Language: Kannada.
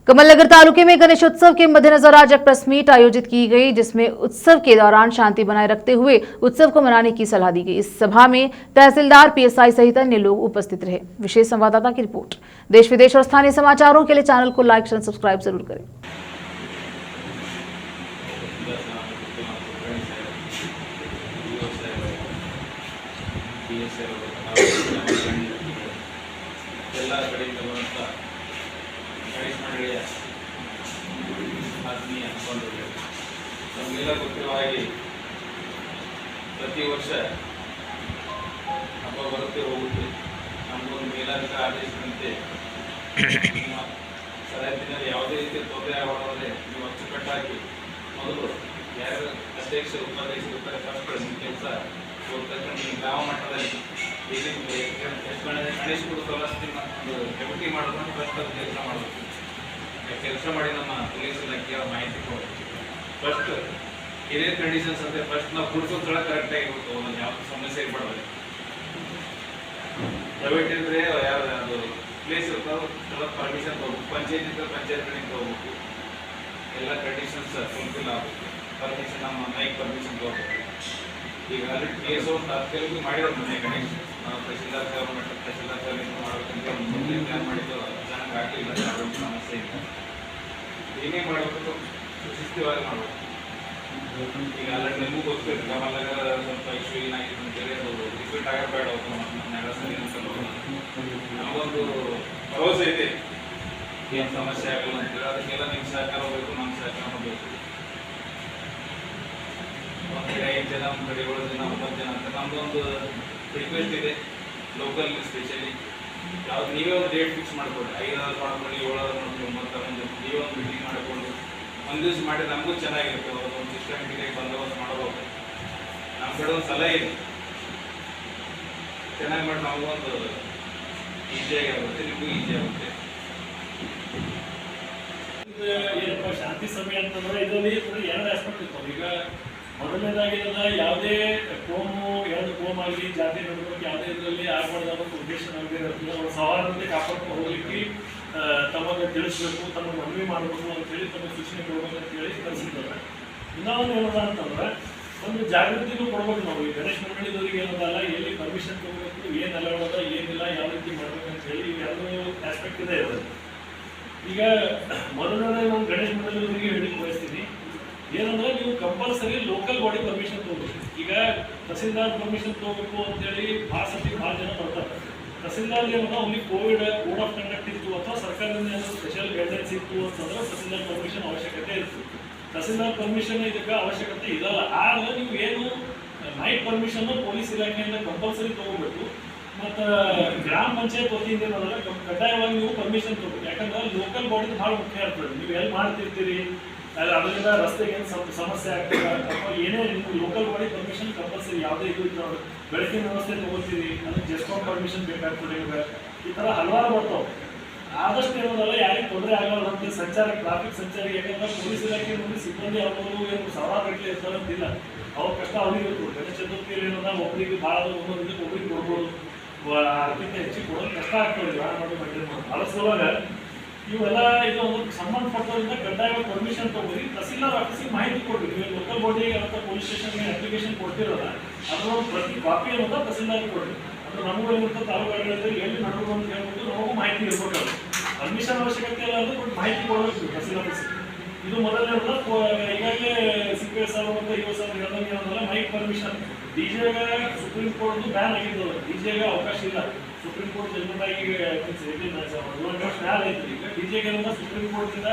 कमलनगर तालुके में गणेशोत्सव के मद्देनजर आज एक प्रेस मीट आयोजित की गई, जिसमें उत्सव के दौरान शांति बनाए रखते हुए उत्सव को मनाने की सलाह दी गई। इस सभा में तहसीलदार, पीएसआई सहित अन्य लोग उपस्थित रहे। विशेष संवाददाता की रिपोर्ट। देश विदेश और स्थानीय समाचारों के लिए चैनल को लाइक और सब्सक्राइब जरूर करें। ಆತ್ಮೀಯ ಬಂಧುಗಳೇ, ನಮಗೆಲ್ಲ ಗೊತ್ತಿರುವ ಹಾಗೆ ಪ್ರತಿ ವರ್ಷ ಹಬ್ಬ ಬರುತ್ತೆ ಹೋಗುತ್ತೆ. ನಮಗೊಂದು ಮೇಲಾಧಿಕಾರಿ ಆದೇಶದಂತೆ ನಿಮ್ಮ ಸರಾಯತಿನಲ್ಲಿ ಯಾವುದೇ ರೀತಿಯ ತೊಂದರೆ ಆಗಬಾರದೆ ನೀವು ಅಚ್ಚುಕಟ್ಟಾಗಿ ಮೊದಲು ಯಾರು ಅಧ್ಯಕ್ಷರು ಉಪಾಧ್ಯಕ್ಷರು ಇರ್ತಾರೆ ಫಸ್ಟ್ ನಿಮ್ಮ ಕೆಲಸ ಹೋಗ್ತಕ್ಕ ನಿಮ್ಮ ಗ್ರಾಮ ಮಟ್ಟದಲ್ಲಿ ಗಣೇಶ ಗುರುತ್ವ ಒಂದು ಕಮಿಟಿ ಮಾಡೋದನ್ನು ಫಸ್ಟ್ ಅದು ಕೆಲಸ ಮಾಡಬೇಕು. ಕೆಲಸ ಮಾಡಿ ನಮ್ಮ ಪೊಲೀಸ್ ಇಲಾಖೆಯ ಮಾಹಿತಿ ಕೊಡಬೇಕು. ಫಸ್ಟ್ ಏನೇನು ಕಂಡೀಷನ್ಸ್ ಅಂದರೆ ಫಸ್ಟ್ ನಾವು ಗುಡಿಸೋ ಸ್ಥಳ ಕರೆಕ್ಟಾಗಿ ಇರಬೇಕು, ಒಂದು ಯಾವ ಸಮಸ್ಯೆ ಇರಬಾರ್ದು. ಪ್ರೈವೇಟ್ ಅಂದರೆ ಯಾರು ಅದು ಪ್ಲೇಸ್ ಇರ್ತಾವೆ ಸ್ಥಳ ಪರ್ಮಿಷನ್ ತಗೋಬೇಕು. ಪಂಚಾಯತ್ ಇದ್ದರೆ ಪಂಚಾಯತ್ ಕಡೆಯಿಂದ ತಗೋಬೇಕು. ಎಲ್ಲ ಕಂಡೀಷನ್ಸ್ ಫುಲ್ಫಿಲ್ ಆಗಬೇಕು. ಪರ್ಮಿಷನ್ ನಮ್ಮ ಮನೆಗೆ ಪರ್ಮಿಷನ್ ತಗೋಬೇಕು. ಈಗ ಅಲ್ಲಿ ಕೇಸು ತಾತ್ಕಾಲಿಕ ಮಾಡಿರೋ ಮನೆ ಗಣೇಶ್ ನಾವು ತಹಸೀಲ್ದಾರ್ ಗವರ್ಮೆಂಟ್ ತಹಸೀಲ್ದಾರ್ ಮಾಡಬೇಕಂತ ಮೊದಲೇ ಪ್ಲಾನ್ ಮಾಡಿದ್ದು ಚೆನ್ನಾಗಿ ಆಗಲಿಲ್ಲ. ಯಾವುದೊಂದು ಸಮಸ್ಯೆ ಇಲ್ಲ. ಏನೇ ಮಾಡಬೇಕು ಶಿಸ್ತಿವಾಗಿ ಮಾಡಬೇಕು. ಈಗ ಆಲ್ರೆಡಿ ನಿಮಗೂ ಗೊತ್ತಿತ್ತು ಕಮಲನಗರ ಸ್ವಲ್ಪ ಇಶ್ಯೂ ಏನಾಗಿದೆ ಅಂತೇಳಿ ಅದು ರಿಪೀಟ್ ಆಗಬೇಡ ನೆಲ ಸರಿ ಅನ್ಸಲ್ಲ. ನಮಗೊಂದು ಭರವಸೆ ಇದೆ ಏನು ಸಮಸ್ಯೆ ಆಗಲ್ಲ ಅಂತೇಳಿ. ಅದಕ್ಕೆಲ್ಲ ನಿಮ್ಮ ಸಹಕಾರ ಬೇಕು, ನಮ್ಮ ಸಹಕಾರ ಬೇಕು. ಒಂದು ಕಡೆ 5 ಜನ, ಒಂದು ಕಡೆ 7 ಜನ, 9 ಜನ ಅಂತ ನಮ್ದೊಂದು ರಿಕ್ವೆಸ್ಟ್ ಇದೆ. ಲೋಕಲ್ ಸ್ಪೆಷಲಿ ಯಾವ್ದು ನೀವೇ ಒಂದು ಡೇಟ್ ಫಿಕ್ಸ್ ಮಾಡ್ಕೊಳ್ಳಿ. 5 ಮಾಡ್ಕೊಳ್ಳಿ, 7 ಮಾಡ್ಕೊಳ್ಳಿ, 9 ನೀವೇ ಒಂದು ಮೀಟಿಂಗ್ ಮಾಡಿಕೊಂಡು ಒಂದು ದಿವಸ ಮಾಡಿ ನಮಗೂ ಚೆನ್ನಾಗಿರುತ್ತೆ. ಒಂದು ಸಿಸ್ಟಮೆಟಿಕ್ ಬಂದೋಬಸ್ತ್ ಮಾಡಬಹುದು. ನಮ್ಮ ಕಡೆ ಒಂದು ಸಲಹೆ ಇದೆ, ಚೆನ್ನಾಗಿ ಮಾಡಿ ನಮಗೊಂದು ಈಸಿಯಾಗಿ ಆಗುತ್ತೆ, ನಿಮಗೂ ಈಸಿ ಆಗುತ್ತೆ. ಏನಪ್ಪ ಶಾಂತಿ ಸಭೆ ಅಂತಂದ್ರೆ ಇದರಲ್ಲಿ 2 ಆಸ್ಪೆಕ್ಟ್ ಇರ್ತಾವೆ. ಈಗ ಮೊದಲನೇದಾಗಿ ಯಾವುದೇ ಕೋಮು ಆಗಲಿ ಜಾತಿ ನಡುವೆ ಯಾವುದೇ ಇದರಲ್ಲಿ ಆಗಬಾರ್ದು ಉದ್ದೇಶ ನಮಗೆ ಇರುತ್ತೆ. ಅವ್ರ ಸೌಹಾರ್ದತೆ ಕಾಪಾಡ್ಕೊಂಡು ಹೋಗ್ಲಿಕ್ಕೆ ತಮಗೆ ತಿಳಿಸ್ಬೇಕು, ತಮಗೆ ಮನವಿ ಮಾಡಬೇಕು ಅಂತೇಳಿ ತಮಗೆ ಸೂಚನೆ ಕೊಡ್ಬೇಕು ಅಂತೇಳಿ ಕಳಿಸಿದ್ದಾರೆ. ಇನ್ನೊಂದು ಏನದ ಅಂತಂದ್ರೆ ಒಂದು ಜಾಗೃತಿನೂ ಕೊಡ್ಬೇಕು. ನಾವು ಈ ಗಣೇಶ ಮಂಡಳಿದವರಿಗೆ ಏನದಲ್ಲ, ಎಲ್ಲಿ ಪರ್ಮಿಷನ್ ತಗೋಬೇಕು, ಏನೆಲ್ಲ ಮಾಡೋದ ಏನಿಲ್ಲ, ಯಾವ ರೀತಿ ಮಾಡ್ಬೇಕು ಅಂತ ಹೇಳಿ ಎರಡು ಆಸ್ಪೆಕ್ಟ್ ಇದೆ ಇರೋದು. ಈಗ ಮೊದಲನೇ ನಾನು ಗಣೇಶ ಮಂಡಳಿದವರಿಗೆ ಹೇಳಿಕ್ಕೆ ಬಯಸ್ತೀನಿ ಏನಂದ್ರೆ, ನೀವು ಕಂಪಲ್ಸರಿ ಲೋಕಲ್ ಬಾಡಿ ಪರ್ಮಿಷನ್ ತಗೋಬೇಕು. ಈಗ ತಹಸೀಲ್ದಾರ್ ಪರ್ಮಿಷನ್ ತಗೋಬೇಕು ಅಂತೇಳಿ ಭಾಳ ಜನ ಬರ್ತಾರೆ. ತಹಸೀಲ್ದಾರ್ ಏನಂದ್ರೆ ಅವ್ನಿಗೆ ಕೋವಿಡ್ ಕೋಡ್ ಆಫ್ ಕಂಡಕ್ಟ್ ಇತ್ತು ಅಥವಾ ಸರ್ಕಾರದಿಂದ ಏನಾದರೂ ಸ್ಪೆಷಲ್ ಗೈಡ್ಲೈನ್ಸ್ ಇತ್ತು ಅಂತಂದ್ರೆ ತಹಸೀಲ್ದಾರ್ ಪರ್ಮಿಷನ್ ಅವಶ್ಯಕತೆ ಇತ್ತು. ತಹಸೀಲ್ದಾರ್ ಪರ್ಮಿಷನ್ ಇದಕ್ಕೆ ಅವಶ್ಯಕತೆ ಇದಲ್ಲ. ಆದ್ರೆ ನೀವು ಏನು ನೈಟ್ ಪರ್ಮಿಷನ್ ಪೊಲೀಸ್ ಇಲಾಖೆಯಿಂದ ಕಂಪಲ್ಸರಿ ತಗೋಬೇಕು. ಮತ್ತು ಗ್ರಾಮ ಪಂಚಾಯತ್ ವತಿಯಿಂದ ಏನಂದ್ರೆ ಕಡ್ಡಾಯವಾಗಿ ನೀವು ಪರ್ಮಿಷನ್ ತಗೋಬೇಕು. ಯಾಕಂದ್ರೆ ಲೋಕಲ್ ಬಾಡಿದು ಭಾಳ ಮುಖ್ಯ ಇರ್ತದೆ. ನೀವು ಎಲ್ಲಿ ಮಾಡ್ತಿರ್ತೀರಿ, ಅದರಿಂದ ರಸ್ತೆಗೆ ಏನು ಸಮಸ್ಯೆ ಆಗ್ತದೆ ಅಥವಾ ಏನೇ ನೀವು ಲೋಕಲ್ ಬಾಡಿ ಪರ್ಮಿಷನ್ ಕಂಪಲ್ಸರಿ. ಯಾವುದೇ ಇದು ನೋಡಿ ಬೆಳಕಿನ ವ್ಯವಸ್ಥೆ ತಗೋತೀರಿ, ಅದಕ್ಕೆ ಜೆಸ್ಕಾಂ ಪರ್ಮಿಷನ್ ಬೇಕಾಗ್ತದೆ. ಇವಾಗ ಈ ಥರ ಹಲವಾರು ಬರ್ತಾವೆ. ಆದಷ್ಟು ಏನೋದಲ್ಲ ಯಾರಿಗೆ ತೊಂದರೆ ಆಗಲ್ಲ ಅಂತ ಸಂಚಾರ ಟ್ರಾಫಿಕ್ ಸಂಚಾರ. ಯಾಕಂದ್ರೆ ಪೊಲೀಸ್ ಇಲಾಖೆ ನೋಡಿ ಸಿಬ್ಬಂದಿ ಅವರು ಏನು ಸಾವಿರಾರು ಗಂಟೆ ಇರ್ತಾರೆ ಅಂತಿಲ್ಲ. ಅವ್ರ ಕಷ್ಟ ಅವ್ರಿಗೆ ಇರ್ತದೆ. ಗಣೇಶ ಚತುರ್ಥಿಯಲ್ಲಿ ಏನದ ಒಬ್ಬರಿಗೆ ಭಾಳ ಒಂದೊಂದು ಒಬ್ಬರಿಗೆ ಕೊಡ್ಬೋದು, ಅದಕ್ಕಿಂತ ಹೆಚ್ಚಿಗೆ ಕೊಡೋದು ಕಷ್ಟ ಆಗ್ತದೆ. ಯಾರು ಮಾಡೋದು ಮೇಂಟೈನ್ ಮಾಡೋದು. ಅದ್ರ ಸಲುವಾಗ ಇವೆಲ್ಲ ಇದು ಒಂದು ಸಂಬಂಧಪಟ್ಟವರಿಂದ ಕಡ್ಡಾಯವಾಗಿ ಪರ್ಮಿಷನ್ ತಗೋರಿ. ತಹಸೀಲ್ದಾರ್ ಆಫೀಸಿಗೆ ಮಾಹಿತಿ ಕೊಡ್ರಿ. ನೀವು ಲೋಕಲ್ ಬಾಡಿ ಅಥವಾ ಪೊಲೀಸ್ ಸ್ಟೇಷನ್ಗೆ ಅಪ್ಲಿಕೇಶನ್ ಕೊಡ್ತಿರೋಲ್ಲ, ಅದರ ಒಂದು ಪ್ರತಿ ಕಾಪಿ ಅನ್ನೋದ ತಹಸೀಲ್ದಾರ್ಗೆ ಕೊಡ್ರಿ. ಅಂದ್ರೆ ನಮಗೂ ಏನಿರ್ತದೆ ತಾಲೂಕುಗಳಲ್ಲಿ ಎಲ್ಲಿ ನಡೋದು ಅಂತ ಹೇಳ್ಬಿಟ್ಟು ನಮಗೂ ಮಾಹಿತಿ ಇರ್ಬೇಕಲ್ಲ. ಪರ್ಮಿಷನ್ ಅವಶ್ಯಕತೆ ಇಲ್ಲ ಅಂದ್ರೆ ಬಟ್ ಮಾಹಿತಿ ಕೊಡಬೇಕು ತಹಸೀಲ್ ಆಫೀಸಿಗೆ. ಇದು ಮೊದಲನೇ ಈಗಾಗಲೇ CPS ಮತ್ತು IOS ಹೇಳಿದಂಗೆ ಮೈಕ್ ಪರ್ಮಿಷನ್ DJ-ಗೆ ಸುಪ್ರೀಂ ಕೋರ್ಟ್ ಬ್ಯಾನ್ ಆಗಿದ್ದಲ್ಲ. DJ-ಗೆ ಅವಕಾಶ ಇಲ್ಲ. ಸುಪ್ರೀಂ ಕೋರ್ಟ್ ಜಡ್ಜ್ಮೆಂಟ್ ಆಗಿ 7 ವರ್ಷ ಮ್ಯಾಲೆ ಐತ್ರಿ. ಈಗ DJ-ಗೆ ಸುಪ್ರೀಂ ಕೋರ್ಟಿಂದ